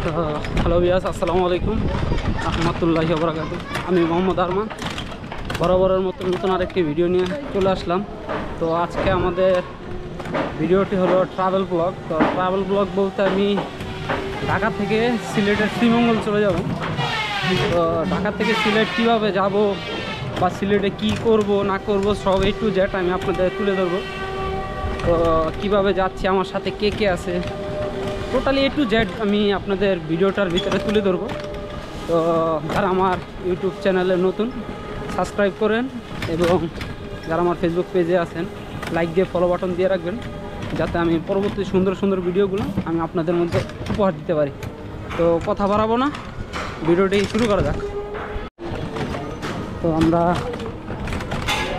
তো হ্যালো বিয়াস, আসসালামু আলাইকুম রহমতুল্লাহি ওয়া বারাকাতুহু। আমি মোহাম্মদ আরমান বরাবরের মতো নতুন আরেকটি ভিডিও নিয়ে চলে আসলাম। তো আজকে আমাদের ভিডিওটি হলো ট্রাভেল ব্লগ। তো ট্রাভেল ব্লগ বলতে আমি ঢাকা থেকে সিলেটের শ্রীমঙ্গল চলে যাব। তো ঢাকা থেকে সিলেট কীভাবে যাব বা সিলেটে কি করব না করব সব A to Z আমি আপনাদের তুলে ধরবো। তো কীভাবে যাচ্ছি, আমার সাথে কে কে আছে, টোটালি A to Z আমি আপনাদের ভিডিওটার ভিতরে তুলে ধরবো। তো যারা আমার ইউটিউব চ্যানেলে নতুন সাবস্ক্রাইব করেন এবং যারা আমার ফেসবুক পেজে আছেন লাইক দিয়ে ফলো বাটন দিয়ে রাখবেন, যাতে আমি পরবর্তী সুন্দর সুন্দর ভিডিওগুলো আমি আপনাদের মধ্যে উপহার দিতে পারি। তো কথা বাড়াবো না, ভিডিওটি শুরু করা যাক। তো আমরা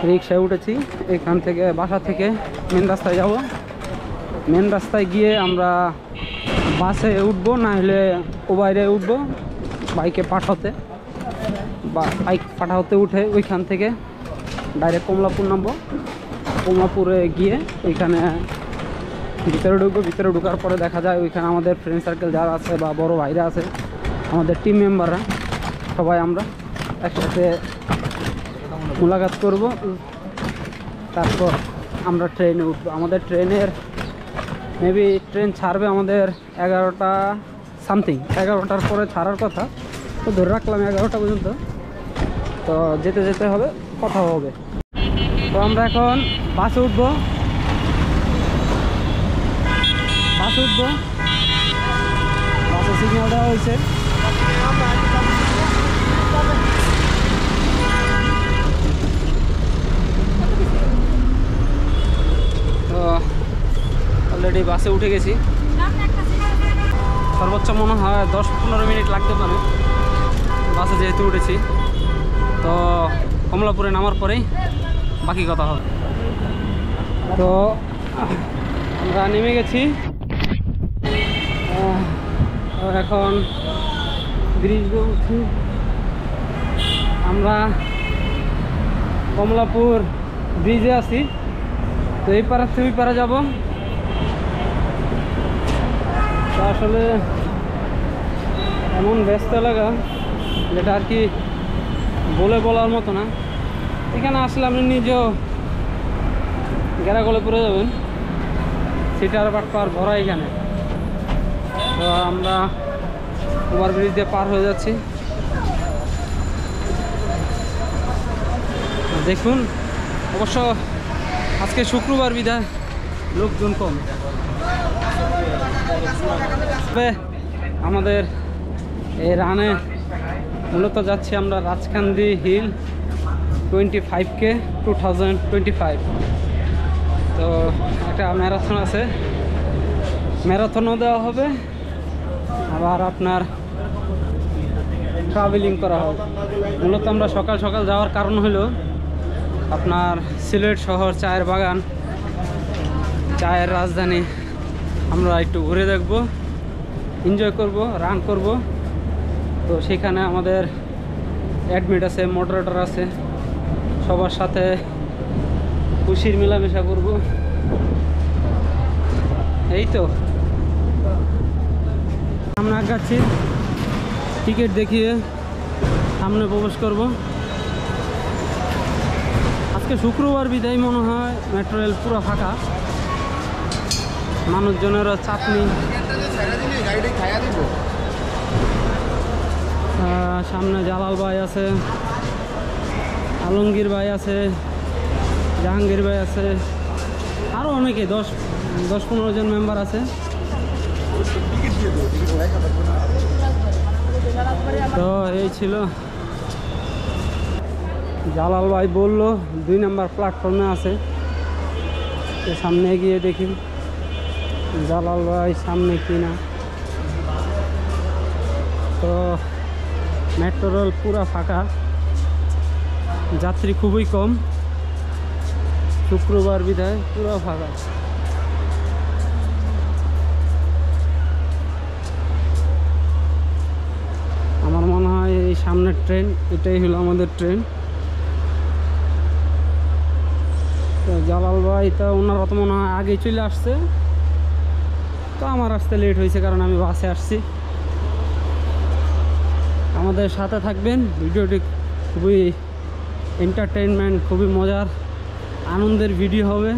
রিক্সায় উঠেছি, এখান থেকে বাসা থেকে মেন রাস্তায় যাব। মেন রাস্তায় গিয়ে আমরা বাসে উঠবো, না হলে উবারে উঠবো, বাইকে পাঠাতে বা বাইক পাঠাতে উঠে ওইখান থেকে ডাইরেক্ট কমলাপুর নামবো। কমলাপুরে গিয়ে ওইখানে ভিতরে ঢুকবো। ভিতরে ঢোকার পরে দেখা যায় ওইখানে আমাদের ফ্রেন্ড সার্কেল যারা আছে বা বড় ভাইরা আছে, আমাদের টিম মেম্বাররা, সবাই আমরা একসাথে মোলাকাত করব। তারপর আমরা ট্রেনে উঠবো। আমাদের ট্রেনের মেবি ট্রেন ছাড়বে আমাদের 11টা সামথিং, 11টার পরে ছাড়ার কথা। তো ধরে রাখলাম 11টা পর্যন্ত। তো যেতে যেতে হবে, কথা হবে। তো আমরা এখন বাসে উঠবো। বাসে সিগন্যাল দেওয়া হয়েছে। তো অলরেডি বাসে উঠে গেছি। সর্বোচ্চ মনে হয় 10-15 মিনিট লাগতে পারে বাসে যেহেতু উঠেছি। তো কমলাপুরে নামার পরেই বাকি কথা হবে। তো আমরা নেমে গেছি। এখন ব্রিজ উঠছি। আমরা কমলাপুর ব্রিজে আছি। তো এই পাড়া থেকে ওই পাড়া যাবো। তো আসলে এমন ব্যস্ত এলাকা যেটা আর কি বলার মতো না। এখানে আসলে আপনি নিজেও গেরাগলে পড়ে যাবেন, সিটার বাটপার ভরা এখানে। তো আমরা ওভারব্রিজ দিয়ে পার হয়ে যাচ্ছি। দেখুন, অবশ্য আজকে শুক্রবার বিধায় লোকজন কম। আমাদের এই রানে মূলত যাচ্ছি আমরা রাজকান্দি হিল 25K 2025। তো একটা ম্যারাথন আছে, ম্যারাথনও দেওয়া হবে, আবার আপনার ট্রাভেলিং করা হবে। মূলত আমরা সকাল সকাল যাওয়ার কারণ হলো আপনার সিলেট শহর চায়ের বাগান, চায়ের রাজধানী আমরা একটু ঘুরে দেখব, এনজয় করব, রান করব। তো সেখানে আমাদের অ্যাডমিট আছে, মডারেটর আছে, সবার সাথে খুশির মেলামেশা করব। এই তো আমরা আগাচ্ছি, টিকিট দেখিয়ে সামনে প্রবেশ করব। আজকে শুক্রবার বিদায় মনে হয় মেট্রো রেল পুরো ফাঁকা, মানুষজনেরও চাপ নেই। সামনে জালাল ভাই আছে, আলমগীর ভাই আছে, জাহাঙ্গীর ভাই আছে, আরও অনেকে 10-15 জন মেম্বার আছে। তো এই ছিল, জালাল ভাই বললো 2 নম্বর প্ল্যাটফর্মে আছে। তো সামনে গিয়ে দেখি জালাল ভাই সামনে কিনা। তো মেট্রো রেল পুরা ফাঁকা, যাত্রী খুবই কম, শুক্রবার বিদায় পুরো ফাঁকা। আমার মনে হয় এই সামনের ট্রেন, এটাই হলো আমাদের ট্রেন। তো জালাল ভাই তো ওনারা তো মনে হয় আগেই চলে আসছে। তো আমার আসতে লেট হয়েছে কারণ আমি বাসে আসছি। আমাদের সাথে থাকবেন। ভিডিওটি খুবই এন্টারটেইনমেন্ট, খুবই মজার আনন্দের ভিডিও হবে।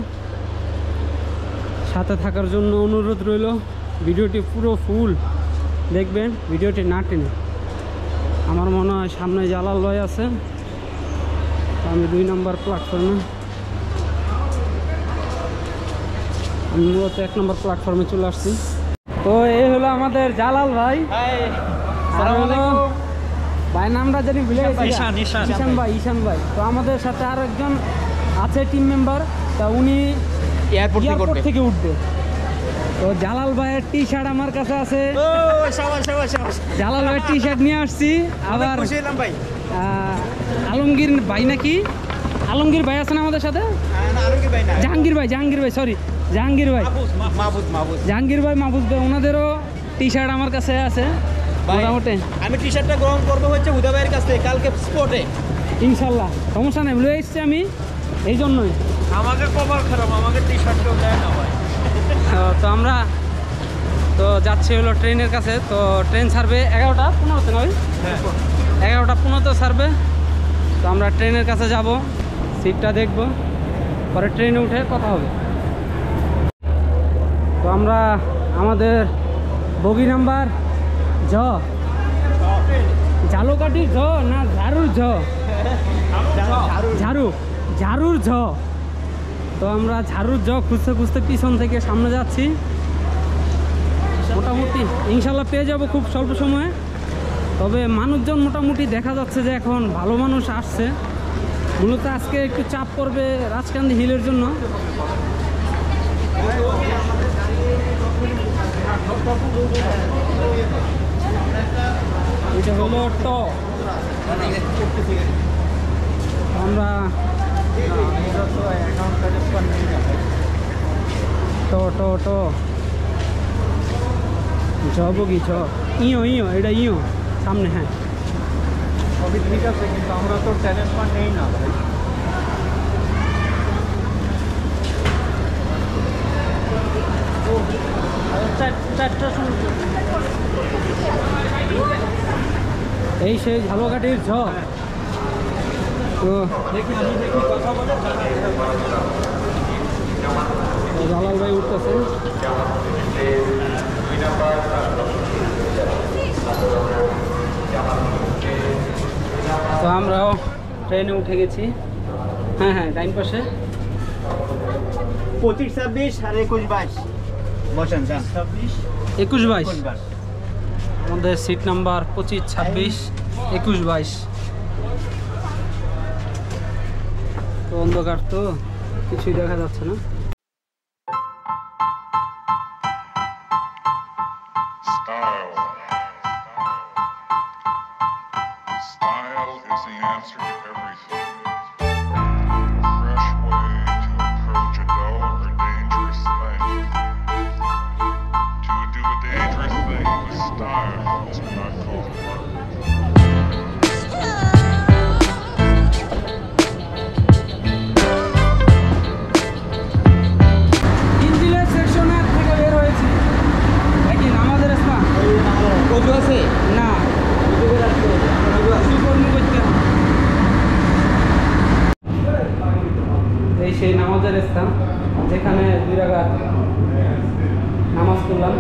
সাথে থাকার জন্য অনুরোধ রইল। ভিডিওটি পুরো ফুল দেখবেন, ভিডিওটি না টেনে। আমার মনে হয় সামনে জালাল ভাই আছে, আমি 2 নম্বর প্ল্যাটফর্মে, আমি মূলত 1 নম্বর প্ল্যাটফর্মে চলে আসছি। তো এই হলো আমাদের জালাল ভাই। আর হলো ভাই নামটা জানি ভুলে গেছি, ঈশান ভাই। তো আমাদের সাথে আর একজন আছে টিম মেম্বার, তা উনি এয়ারপোর্ট থেকে উঠবে। তো জালাল ভাইয়ের টি শার্ট আমার কাছে আছে, জালাল ভাইয়ের টি শার্ট নিয়ে আসছি। আবার আলমগীর ভাই নাকি, আলমগীর ভাই আছেন আমাদের সাথে, জাহাঙ্গীর ভাই সরি জাহাঙ্গীর ভাই, জাহাঙ্গীর ভাই, মাহবুব ভাই, ওনাদেরও টি শার্ট আমার কাছে আছে মোটামুটি। আমি টি শার্টটা গ্রহণ করবো হচ্ছে হুদা ভাইয়ের কাছ থেকে কালকে স্পটে, ইনশাল্লাহ সমস্যা নেই, ভুলে এসছি আমি, এই জন্যই। আমাকে কভার খারাপ, আমাকে টি শার্টটাও দেয় না ভাই। তো আমরা তো যাচ্ছি হলো ট্রেনের কাছে। তো ট্রেন ছাড়বে 11টা 15-তে না ভাই? 11টা 15-তে ছাড়বে। তো আমরা ট্রেনের কাছে যাব, সিটটা দেখব, পরে ট্রেনে উঠে কথা হবে। তো আমরা আমাদের বগি নাম্বার ঝালকাঠির না ঝাড়ুর ঝাড়ুর তো আমরা ঝাড়ুর খুঁজতে খুঁজতে পিছন থেকে সামনে যাচ্ছি। মোটামুটি ইনশাল্লাহ পেয়ে যাব খুব স্বল্প সময়ে। তবে মানুষজন মোটামুটি দেখা যাচ্ছে যে এখন ভালো মানুষ আসছে। মূলত আজকে একটু চাপ পড়বে রাজকান্দি হিলের জন্য। এটা হলো আমরা বগি ইও এটা ইও সামনে। হ্যাঁ সবই ঠিক আছে, কিন্তু আমরা তো ট্যালেন্ট ফান্ড নেই না ভাই। এই সেই ঝালকাঠির তো দেখি কথা বলে জালাল ভাই উঠতেছে। তো আমরাও ট্রেনে উঠে গেছি। হ্যাঁ ডাইন পাশে 25-26 আর 21-22 বসেন, 21-22 আমাদের সিট নাম্বার 25-26 21-22। তো অন্ধকার, তো কিছুই দেখা যাচ্ছে না। Style is the answer to everything. A fresh way to approach a dull or dangerous thing. To do a dangerous thing with style is what I call art. সেকশনের থেকে বের হয়েছি। একই আমাদের স্থান আছে না, এই সেই নামাজের স্থান যেখানে 2 রাকাত নামাজ পড়লাম।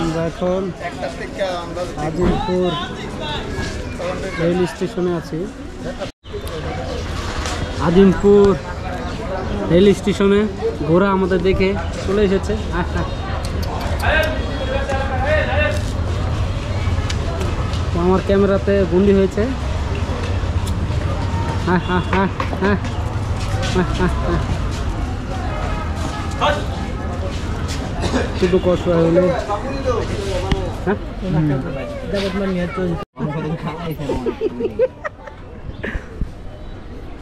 আমরা এখন আজিমপুর রেল স্টেশনে আছি। আজিমপুর রেল স্টেশনে ঘোড়া আমাদের দেখে চলে এসেছে। তো আমার ক্যামেরাতে বন্দি হয়েছে। শুধু কষ্ট হলে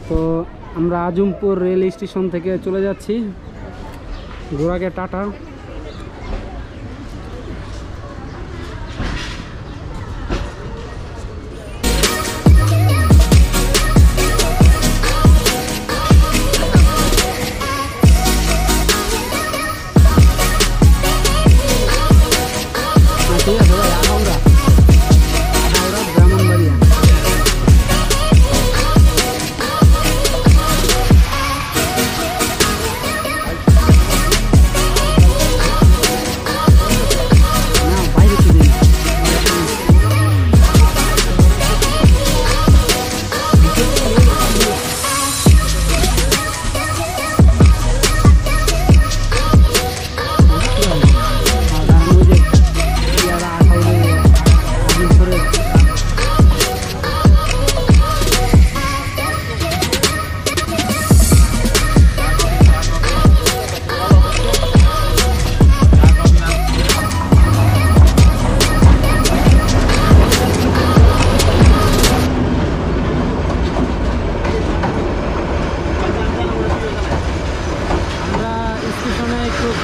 তো আমরা আজিমপুর রেল স্টেশন থেকে চলে যাচ্ছি। ঘোড়াকে টাটা। ঠিক আছে ভাই, আগাউড়া ব্রাহ্মণবাড়িয়া।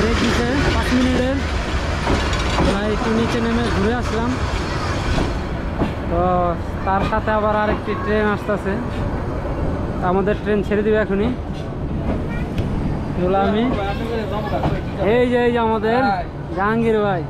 ব্রেক দিতে 5 মিনিটের, আমরা একটু নিচে নেমে ঘুরে আসলাম। তো তার সাথে আবার আরেকটি ট্রেন আসতেছে, আমাদের ট্রেন ছেড়ে দিবে এখনই। আমি এই যে আমাদের জাহাঙ্গীর ভাই।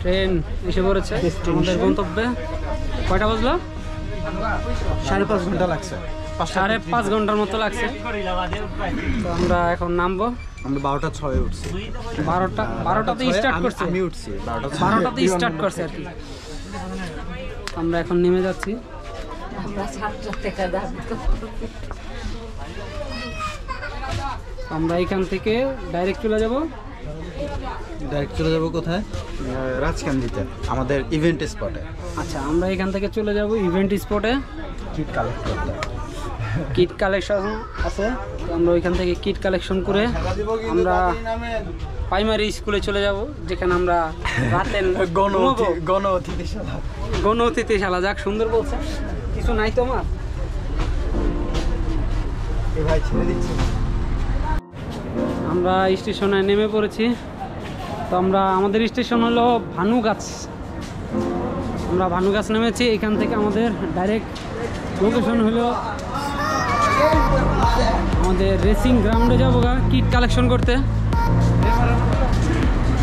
ট্রেন এসে পড়েছে আমাদের গন্তব্যে। কয়টা বাজলো? 5.5 ঘন্টা লাগছে। 5.5 ঘন্টার মতো লাগছে। তো আমরা এখন নামবো। আমরা 12:06 উঠছি। 12টাতে স্টার্ট করছে। আমি উঠছি 12টাতে স্টার্ট করছে আর কি। আমরা এখন নেমে যাচ্ছি। আমরা এখান থেকে ডাইরেক্ট চলে যাব। ডাইরেক্ট চলে যাবো কোথায়? রাজকান্দিতে, আমাদের ইভেন্ট স্পটে। আচ্ছা, আমরা এখান থেকে চলে যাব ইভেন্ট স্পটে কিট কালেক্ট করতে। কিট কালেকশন আছে। তো আমরা ওইখান থেকে কিট কালেকশন করে আমরা প্রাইমারি স্কুলে চলে যাব, যেখানে আমরা রাতে গণ অতিথিশালা। গণ অতিথিশালা, যাক সুন্দর বলছে। কিছু নাই তোমার? ভাই ছেড়ে দিচ্ছি। আমরা স্টেশনে নেমে পড়েছি। তো আমরা আমাদের স্টেশন হলো ভানুগাছ। আমরা ভানুগাছ নেমেছি। এখান থেকে আমাদের ডাইরেক্ট লোকেশন হলো আমাদের রেসিং গ্রাউন্ডে যাবো গা কিট কালেকশন করতে।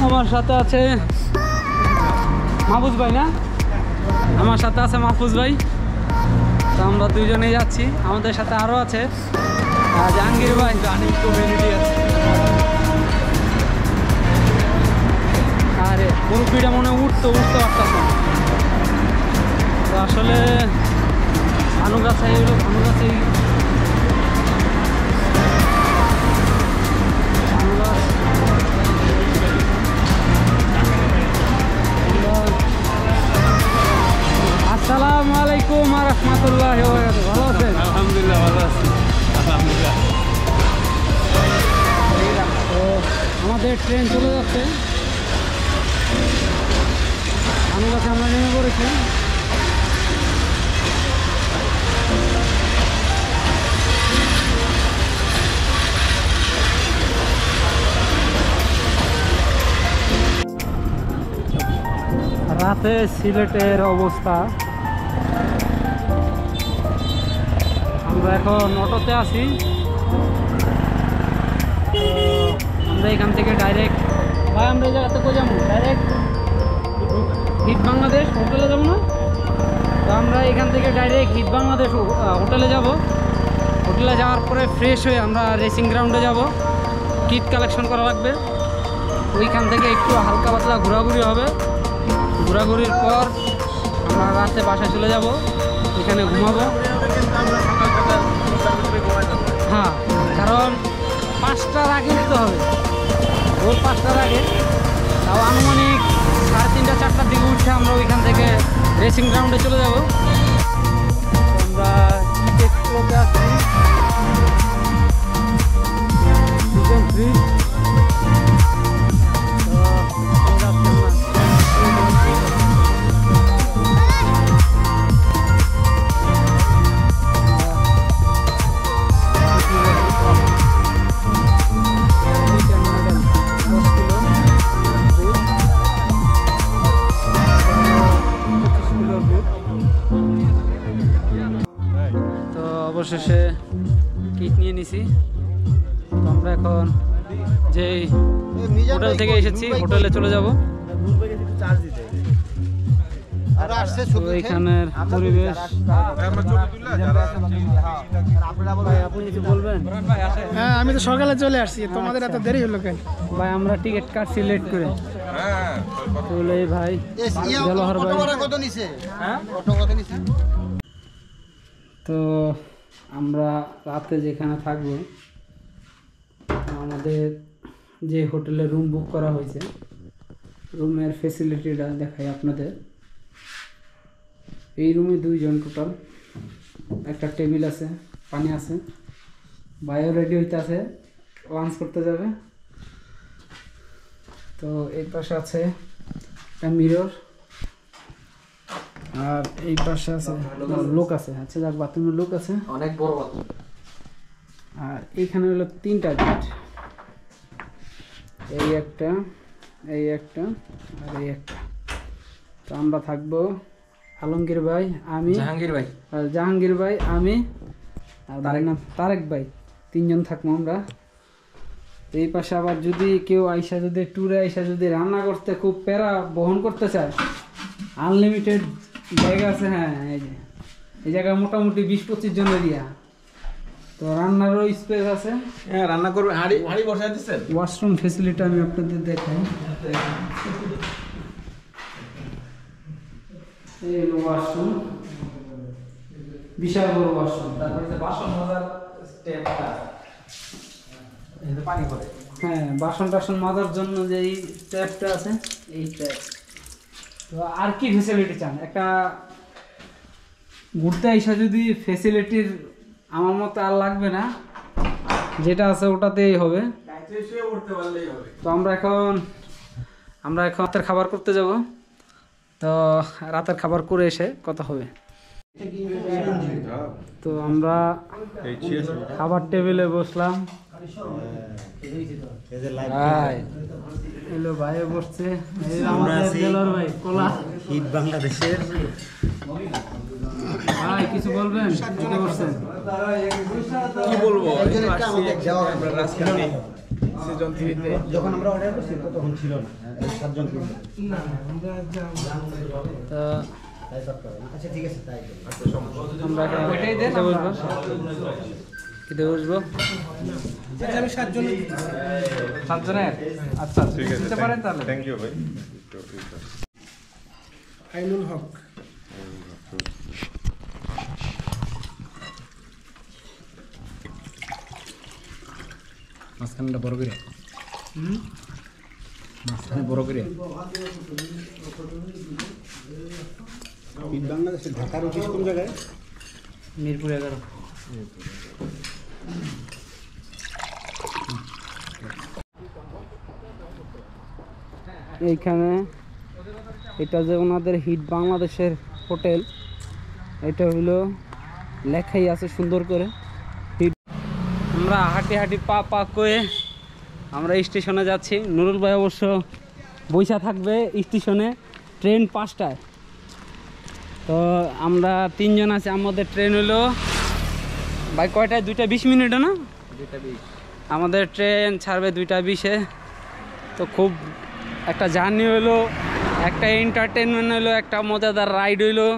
আমার সাথে আছে মাহফুজ ভাই, না? আমার সাথে আছে মাহফুজ ভাই। তো আমরা দুইজনেই যাচ্ছি। আমাদের সাথে আরও আছে জাহাঙ্গীর ভাই। রানিং কমিউনিটি আছে। আরে মুরব্বিটা মনে উঠতে পারতেছে না। তো আসলে ভানুগাছে এগুলো ভানুগাছেই আসসালামু আলাইকুম ওয়া রাহমাতুল্লাহি ওয়া বারাকাতুহু। ভালো আছেন? আলহামদুলিল্লাহ ভালো আছি। আলহামদুলিল্লাহ। তো আমাদের ট্রেন চলে যাচ্ছে। ভানুগাছে আমরা নেমে পড়েছি। রাতে সিলেটের অবস্থা। আমরা এখন অটোতে আছি। তো আমরা এখান থেকে ডাইরেক্ট ভাই আমরা এই জায়গাতে কোথায় যাবো? ডাইরেক্ট হিট বাংলাদেশ হোটেলে যাবো না? তো আমরা এখান থেকে ডাইরেক্ট হিট বাংলাদেশ হোটেলে যাব। হোটেলে যাওয়ার পরে ফ্রেশ হয়ে আমরা রেসিং গ্রাউন্ডে যাব। কিট কালেকশন করা লাগবে। ওইখান থেকে একটু হালকা পাতলা ঘোরাঘুরি হবে। ঘোরাঘুরির পর আমরা রাতে বাসায় চলে যাব। এখানে ঘুমাবো। হ্যাঁ, কারণ 5টার আগে নিতে হবে। ভোর 5টার আগে, তাও আনুমানিক 3:30 4টার দিকে উঠে আমরা ওইখান থেকে রেসিং গ্রাউন্ডে চলে যাব। আমরা এক্সপ্লোতে আসছি সিজন 3। অবশেষে কিট নিয়ে নিছি। তো আমরা এখন যে হোটেল থেকে এসেছি হোটেলে চলে যাব। তো এইখানের পরিবেশ। আপনি কিছু বলবেন? হ্যাঁ, আমি তো সকালে চলে আসছি, তোমাদের এত দেরি হলো কেন? ভাই আমরা টিকিট কাটছি লেট করে। তো এই ভাই জলহর ভাই। তো আমরা রাতে যেখানে থাকবো, আমাদের যে হোটেলে রুম বুক করা হয়েছে, রুমের ফেসিলিটিটা দেখাই আপনাদের। এই রুমে 2 জন টোটাল। একটা টেবিল আছে, পানি আছে, বায়ো রেডি হইতে আছে, লাঞ্চ করতে যাবে। তো এই পাশে আছে একটা মিরর, আর এই পাশে আছে লোক আছে। আচ্ছা যাক, বাথরুমের লোক আছে, অনেক বড় বাথরুম। আর এইখানে হলো 3টা বেড। এই একটা, এই একটা, আর এই একটা। তো আমরা থাকবো আলমগীর ভাই, আমি, জাহাঙ্গীর ভাই, আমি আর তারেক ভাই। 3 জন থাকবো আমরা। তো এই পাশে আবার যদি কেউ আইসা যদি ট্যুরে আইসা যদি রান্না করতে খুব প্যারা বহন করতে চায়, আনলিমিটেড জায়গা আছে। হ্যাঁ, এই যে এই জায়গায় মোটামুটি 20-25 জন এরিয়া, তো রান্নারও স্পেস আছে। হ্যাঁ, রান্না করবে, হাঁড়ি হাঁড়ি বসায় দিচ্ছেন। ওয়াশরুম ফেসিলিটি আমি আপনাদের দেখাই। এই হলো ওয়াশরুম, বিশাল বড় ওয়াশরুম। তারপরে যে বাসন মাজার স্টেপটা, পানি করে। হ্যাঁ, বাসন টাসন মাজার জন্য যে এই ট্যাপটা আছে, এই ট্যাপ। তো আর কি ফেসিলিটি চান? একটা ঘুরতে আইসা যদি ফেসিলিটির আমার মতে আর লাগবে না, যেটা আছে ওটাতেই হবে। তো আমরা এখন রাতের খাবার করতে যাব। তো রাতের খাবার করে এসে কথা হবে। তো আমরা খাবার টেবিলে বসলাম। এলো ভাই বসছে, ভাই কোলা হিট বাংলাদেশের। ভাই কিছু বলবেন? বসছেন, কি বলবো, যখন আমরা অর্ডার করছি তখন ছিল না, 7 জন ছিল। আচ্ছা ঠিক আছে, তাই আমরা খেতে বসবো। খেতে বসবো আমি 7 জন 7 জনের। আচ্ছা দিতে পারেন তাহলে। থ্যাংক ইউ ভাই। আইনুল হক। মাঝখানটা বড় করে, মাঝখানে বড় করে। বাংলাদেশের ঢাকার অফিস কোন জায়গায়? মিরপুর 11। এইখানে এটা যে ওনাদের হিট বাংলাদেশের হোটেল, এটা হইলো লেখাই আছে সুন্দর করে হিট। আমরা হাঁটি হাঁটি পা করে আমরা স্টেশনে যাচ্ছি। নুরুল ভাই অবশ্য বৈশা থাকবে স্টেশনে, ট্রেন 5টায়। তো আমরা 3 জন আছি। আমাদের ট্রেন হলো ভাই কয়টায়? 2টা 20 মিনিটে না? 2:20। আমাদের ট্রেন ছাড়বে 2টা 20-এ। তো খুব একটা জার্নি হলো, একটা এন্টারটেনমেন্ট হলো, একটা মজাদার রাইড হইলো।